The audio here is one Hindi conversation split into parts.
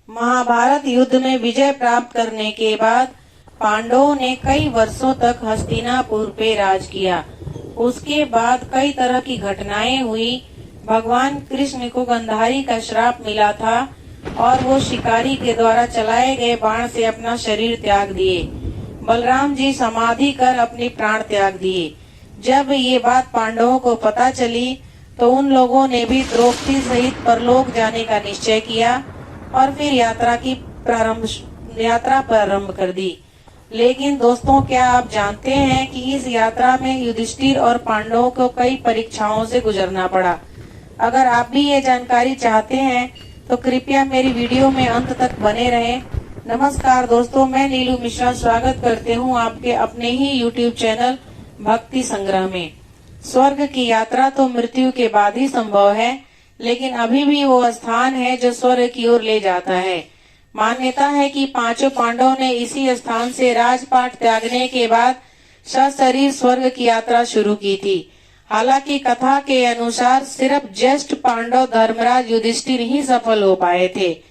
महाभारत युद्ध में विजय प्राप्त करने के बाद पांडवों ने कई वर्षों तक हस्तिनापुर पे राज किया। उसके बाद कई तरह की घटनाएं हुई। भगवान कृष्ण को गंधारी का श्राप मिला था और वो शिकारी के द्वारा चलाए गए बाण से अपना शरीर त्याग दिए। बलराम जी समाधि कर अपने प्राण त्याग दिए। जब ये बात पांडवों को पता चली तो उन लोगों ने भी द्रौपदी सहित परलोक जाने का निश्चय किया और फिर यात्रा प्रारंभ कर दी। लेकिन दोस्तों, क्या आप जानते हैं कि इस यात्रा में युधिष्ठिर और पांडवों को कई परीक्षाओं से गुजरना पड़ा। अगर आप भी ये जानकारी चाहते हैं तो कृपया मेरी वीडियो में अंत तक बने रहें। नमस्कार दोस्तों, मैं नीलू मिश्रा स्वागत करते हूँ आपके अपने ही यूट्यूब चैनल भक्ति संग्रह में। स्वर्ग की यात्रा तो मृत्यु के बाद ही संभव है, लेकिन अभी भी वो स्थान है जो स्वर्ग की ओर ले जाता है। मान्यता है कि पांचों पांडवों ने इसी स्थान से राजपाट त्यागने के बाद सशरीर स्वर्ग की यात्रा शुरू की थी। हालांकि कथा के अनुसार सिर्फ ज्येष्ठ पांडव धर्मराज युधिष्ठिर ही सफल हो पाए थे।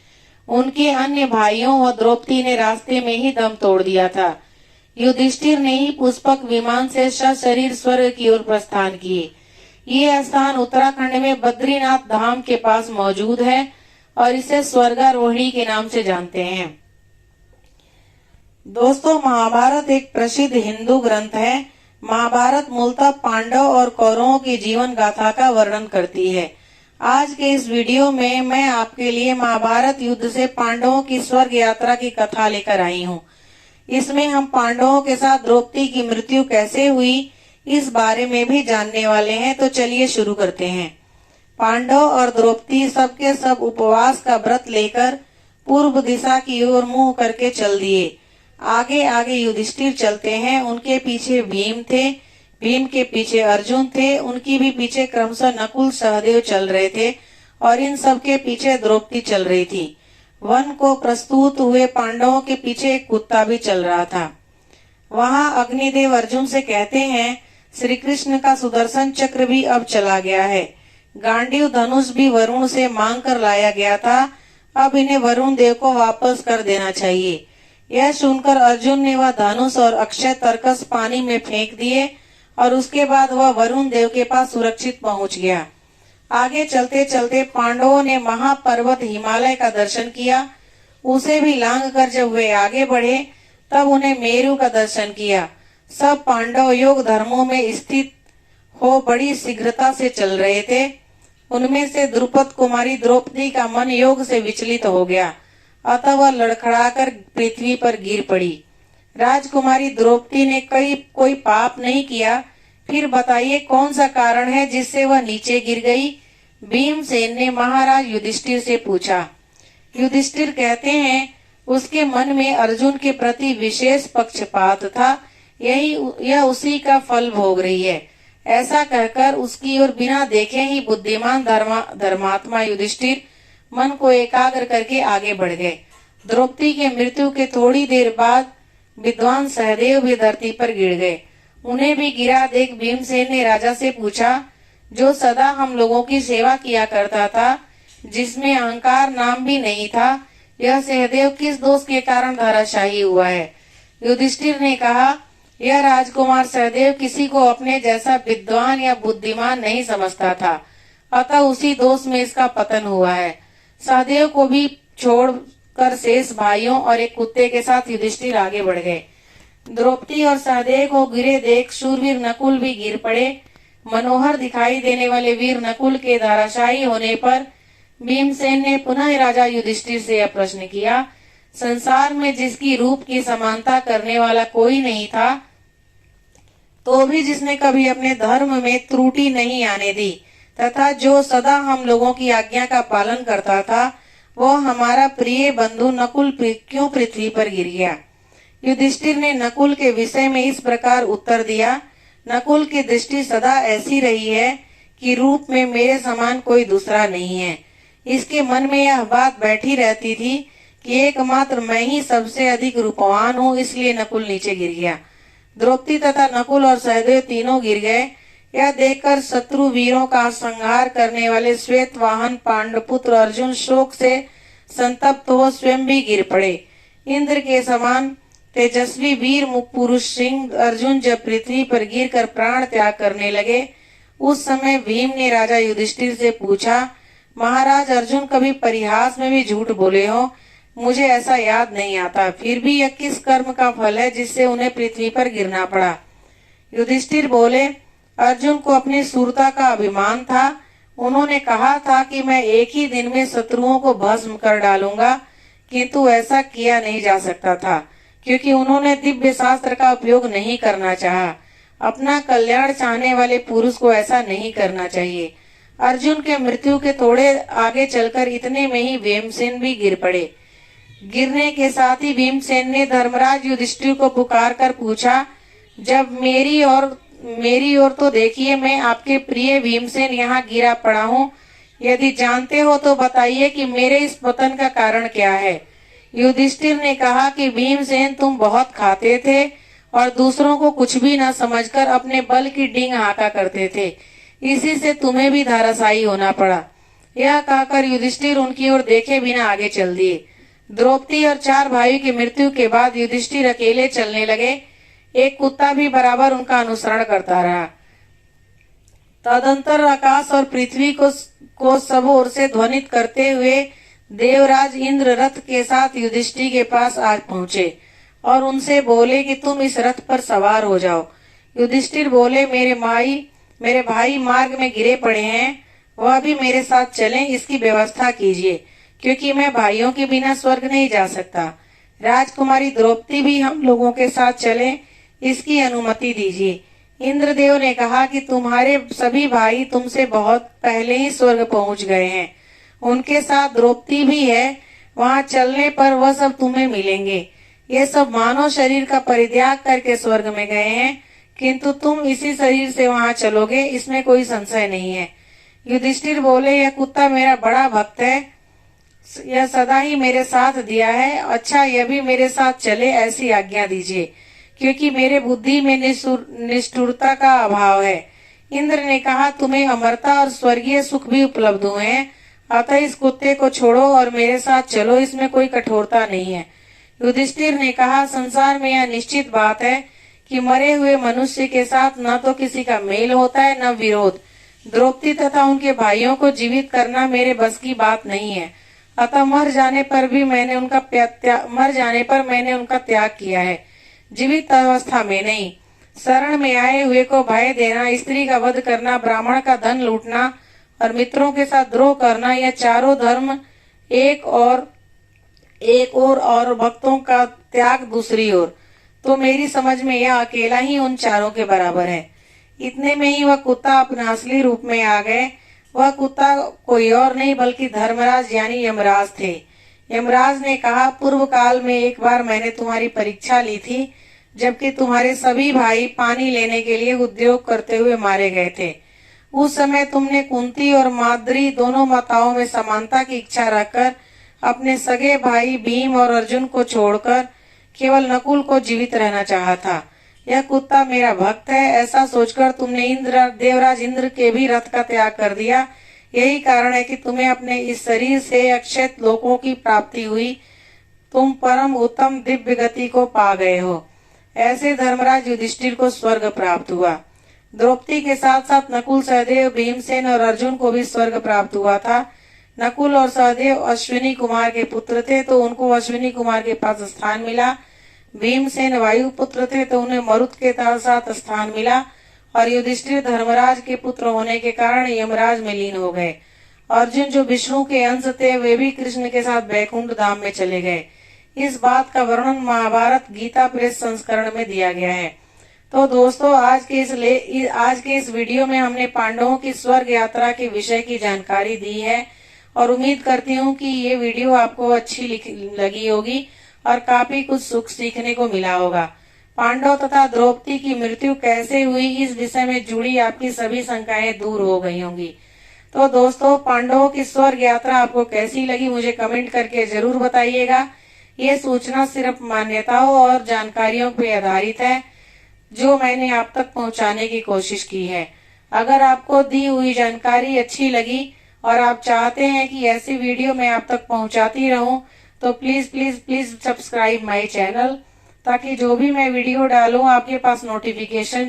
उनके अन्य भाइयों व द्रौपदी ने रास्ते में ही दम तोड़ दिया था। युधिष्ठिर ने ही पुष्पक विमान से सशरीर स्वर्ग की ओर प्रस्थान किए। ये स्थान उत्तराखंड में बद्रीनाथ धाम के पास मौजूद है और इसे स्वर्गारोहिणी के नाम से जानते हैं। दोस्तों, महाभारत एक प्रसिद्ध हिंदू ग्रंथ है। महाभारत मूलतः पांडव और कौरवों की जीवन गाथा का वर्णन करती है। आज के इस वीडियो में मैं आपके लिए महाभारत युद्ध से पांडवों की स्वर्ग यात्रा की कथा लेकर आई हूँ। इसमें हम पांडवों के साथ द्रौपदी की मृत्यु कैसे हुई, इस बारे में भी जानने वाले हैं। तो चलिए शुरू करते हैं। पांडव और द्रौपदी सबके सब उपवास का व्रत लेकर पूर्व दिशा की ओर मुंह करके चल दिए। आगे आगे युधिष्ठिर चलते हैं। उनके पीछे भीम थे, भीम के पीछे अर्जुन थे, उनकी भी पीछे क्रमशः नकुल सहदेव चल रहे थे और इन सब के पीछे द्रौपदी चल रही थी। वन को प्रस्तुत हुए पांडवों के पीछे एक कुत्ता भी चल रहा था। वहां अग्निदेव अर्जुन से कहते हैं, श्री कृष्ण का सुदर्शन चक्र भी अब चला गया है। गांडीव धनुष भी वरुण से मांग कर लाया गया था। अब इन्हें वरुण देव को वापस कर देना चाहिए। यह सुनकर अर्जुन ने वह धनुष और अक्षय तर्कस पानी में फेंक दिए और उसके बाद वह वरुण देव के पास सुरक्षित पहुंच गया। आगे चलते चलते पांडवों ने महापर्वत हिमालय का दर्शन किया। उसे भी लांग कर जब वे आगे बढ़े तब उन्हें मेरु का दर्शन किया। सब पांडव योग धर्मों में स्थित हो बड़ी शीघ्रता से चल रहे थे। उनमें से द्रुपद कुमारी द्रौपदी का मन योग से विचलित हो गया, अतः वह लड़खड़ाकर पृथ्वी पर गिर पड़ी। राजकुमारी द्रौपदी ने कोई पाप नहीं किया, फिर बताइए कौन सा कारण है जिससे वह नीचे गिर गई? भीमसेन ने महाराज युधिष्ठिर से पूछा। युधिष्ठिर कहते हैं, उसके मन में अर्जुन के प्रति विशेष पक्षपात था। यह उसी का फल भोग रही है। ऐसा कहकर उसकी ओर बिना देखे ही बुद्धिमान धर्मात्मा युधिष्ठिर मन को एकाग्र करके आगे बढ़ गए। द्रौपदी के मृत्यु के थोड़ी देर बाद विद्वान सहदेव भी धरती पर गिर गए। उन्हें भी गिरा देख भीमसेन ने राजा से पूछा, जो सदा हम लोगों की सेवा किया करता था, जिसमें अहंकार नाम भी नहीं था, यह सहदेव किस दोष के कारण धराशायी हुआ है? युधिष्ठिर ने कहा, यह राजकुमार सहदेव किसी को अपने जैसा विद्वान या बुद्धिमान नहीं समझता था, अतः उसी दोष में इसका पतन हुआ है। सहदेव को भी छोड़कर शेष भाइयों और एक कुत्ते के साथ युधिष्ठिर आगे बढ़ गए। द्रौपदी और सहदेव को गिरे देख शूरवीर नकुल भी गिर पड़े। मनोहर दिखाई देने वाले वीर नकुल के धराशायी होने पर भीमसेन ने पुनः राजा युधिष्ठिर से यह प्रश्न किया, संसार में जिसकी रूप की समानता करने वाला कोई नहीं था, तो भी जिसने कभी अपने धर्म में त्रुटि नहीं आने दी तथा जो सदा हम लोगों की आज्ञा का पालन करता था, वो हमारा प्रिय बंधु नकुल क्यों पृथ्वी पर गिर गया? युधिष्ठिर ने नकुल के विषय में इस प्रकार उत्तर दिया, नकुल की दृष्टि सदा ऐसी रही है कि रूप में मेरे समान कोई दूसरा नहीं है। इसके मन में यह बात बैठी रहती थी कि एकमात्र मैं ही सबसे अधिक रूपवान हूँ, इसलिए नकुल नीचे गिर गया। द्रौपदी तथा नकुल और सहदेव तीनों गिर गए। यह देखकर शत्रु वीरों का संहार करने वाले श्वेत वाहन पांडुपुत्र अर्जुन शोक से संतप्त हो स्वयं भी गिर पड़े। इंद्र के समान तेजस्वी वीर पुरुष सिंह अर्जुन जब पृथ्वी पर गिरकर प्राण त्याग करने लगे, उस समय भीम ने राजा युधिष्ठिर से पूछा, महाराज अर्जुन कभी परिहास में भी झूठ बोले हो? मुझे ऐसा याद नहीं आता। फिर भी यह किस कर्म का फल है जिससे उन्हें पृथ्वी पर गिरना पड़ा? युधिष्ठिर बोले, अर्जुन को अपनी शूरता का अभिमान था। उन्होंने कहा था कि मैं एक ही दिन में शत्रुओं को भस्म कर डालूंगा, किंतु ऐसा किया नहीं जा सकता था क्योंकि उन्होंने दिव्य शास्त्र का उपयोग नहीं करना चाहा। अपना कल्याण चाहने वाले पुरुष को ऐसा नहीं करना चाहिए। अर्जुन के मृत्यु के थोड़े आगे चलकर इतने में ही भीमसेन भी गिर पड़े। गिरने के साथ ही भीमसेन ने धर्मराज युधिष्ठिर को पुकार कर पूछा, जब मेरी ओर तो देखिए, मैं आपके प्रिय भीमसेन यहाँ गिरा पड़ा हूँ। यदि जानते हो तो बताइए कि मेरे इस पतन का कारण क्या है। युधिष्ठिर ने कहा कि भीमसेन, तुम बहुत खाते थे और दूसरों को कुछ भी न समझकर अपने बल की डींग हाका करते थे, इसी से तुम्हें भी धराशायी होना पड़ा। यह कहकर युधिष्ठिर उनकी ओर देखे बिना आगे चल दिए। द्रौपदी और 4 भाइयों की मृत्यु के बाद युधिष्ठिर अकेले चलने लगे। एक कुत्ता भी बराबर उनका अनुसरण करता रहा। तदंतर आकाश और पृथ्वी को सब ओर से ध्वनित करते हुए देवराज इंद्र रथ के साथ युधिष्ठिर के पास आज पहुंचे और उनसे बोले कि तुम इस रथ पर सवार हो जाओ। युधिष्ठिर बोले, मेरे भाई मार्ग में गिरे पड़े हैं, वह भी मेरे साथ चलें, इसकी व्यवस्था कीजिए, क्योंकि मैं भाइयों के बिना स्वर्ग नहीं जा सकता। राजकुमारी द्रौपदी भी हम लोगों के साथ चले, इसकी अनुमति दीजिए। इंद्रदेव ने कहा कि तुम्हारे सभी भाई तुमसे बहुत पहले ही स्वर्ग पहुंच गए हैं, उनके साथ द्रौपदी भी है। वहां चलने पर वह सब तुम्हें मिलेंगे। ये सब मानव शरीर का परित्याग करके स्वर्ग में गए हैं, किंतु तुम इसी शरीर से वहां चलोगे, इसमें कोई संशय नहीं है। युधिष्ठिर बोले, यह कुत्ता मेरा बड़ा भक्त है, यह सदा ही मेरे साथ दिया है। अच्छा, यह भी मेरे साथ चले, ऐसी आज्ञा दीजिए, क्योंकि मेरे बुद्धि में निष्ठुरता का अभाव है। इंद्र ने कहा, तुम्हें अमरता और स्वर्गीय सुख भी उपलब्ध हुए हैं, अतः इस कुत्ते को छोड़ो और मेरे साथ चलो, इसमें कोई कठोरता नहीं है। युधिष्ठिर ने कहा, संसार में यह निश्चित बात है कि मरे हुए मनुष्य के साथ न तो किसी का मेल होता है न विरोध। द्रौपदी तथा उनके भाइयों को जीवित करना मेरे बस की बात नहीं है, अतः मर जाने पर मैंने उनका त्याग किया है, जीवित अवस्था में नहीं। शरण में आए हुए को भय देना, स्त्री का वध करना, ब्राह्मण का धन लूटना और मित्रों के साथ द्रोह करना, यह चारों धर्म एक और भक्तों का त्याग दूसरी ओर, तो मेरी समझ में यह अकेला ही उन चारों के बराबर है। इतने में ही वह कुत्ता अपने असली रूप में आ गए। वह कुत्ता कोई और नहीं बल्कि धर्मराज यानी यमराज थे। यमराज ने कहा, पूर्व काल में एक बार मैंने तुम्हारी परीक्षा ली थी, जबकि तुम्हारे सभी भाई पानी लेने के लिए उद्योग करते हुए मारे गए थे। उस समय तुमने कुंती और माद्री दोनों माताओं में समानता की इच्छा रखकर अपने सगे भाई भीम और अर्जुन को छोड़कर केवल नकुल को जीवित रहना चाहा था। यह कुत्ता मेरा भक्त है, ऐसा सोचकर तुमने देवराज इंद्र के भी रथ का त्याग कर दिया। यही कारण है कि तुम्हें अपने इस शरीर से अक्षय लोकों की प्राप्ति हुई। तुम परम उत्तम दिव्य गति को पा गए हो। ऐसे धर्मराज युधिष्ठिर को स्वर्ग प्राप्त हुआ। द्रौपदी के साथ साथ नकुल, सहदेव, भीमसेन और अर्जुन को भी स्वर्ग प्राप्त हुआ था। नकुल और सहदेव अश्विनी कुमार के पुत्र थे, तो उनको अश्विनी कुमार के पास स्थान मिला। भीमसेन वायु पुत्र थे, तो उन्हें मरुत के साथ स्थान मिला। और युधिष्ठिर धर्मराज के पुत्र होने के कारण यमराज में लीन हो गए। अर्जुन जो विष्णु के अंश थे, वे भी कृष्ण के साथ बैकुंठ धाम में चले गए। इस बात का वर्णन महाभारत गीता प्रेस संस्करण में दिया गया है। तो दोस्तों, आज के इस वीडियो में हमने पांडवों की स्वर्ग यात्रा के विषय की जानकारी दी है और उम्मीद करती हूँ कि ये वीडियो आपको अच्छी लगी होगी और काफी कुछ सुख सीखने को मिला होगा। पांडव तथा द्रौपदी की मृत्यु कैसे हुई, इस विषय में जुड़ी आपकी सभी शंकाएं दूर हो गई होंगी। तो दोस्तों, पांडवों की स्वर्ग यात्रा आपको कैसी लगी मुझे कमेंट करके जरूर बताइएगा। ये सूचना सिर्फ मान्यताओं और जानकारियों पर आधारित है जो मैंने आप तक पहुंचाने की कोशिश की है। अगर आपको दी हुई जानकारी अच्छी लगी और आप चाहते हैं कि ऐसी वीडियो मैं आप तक पहुंचाती रहूं, तो please please please subscribe my channel, ताकि जो भी मैं वीडियो डालूं आपके पास नोटिफिकेशन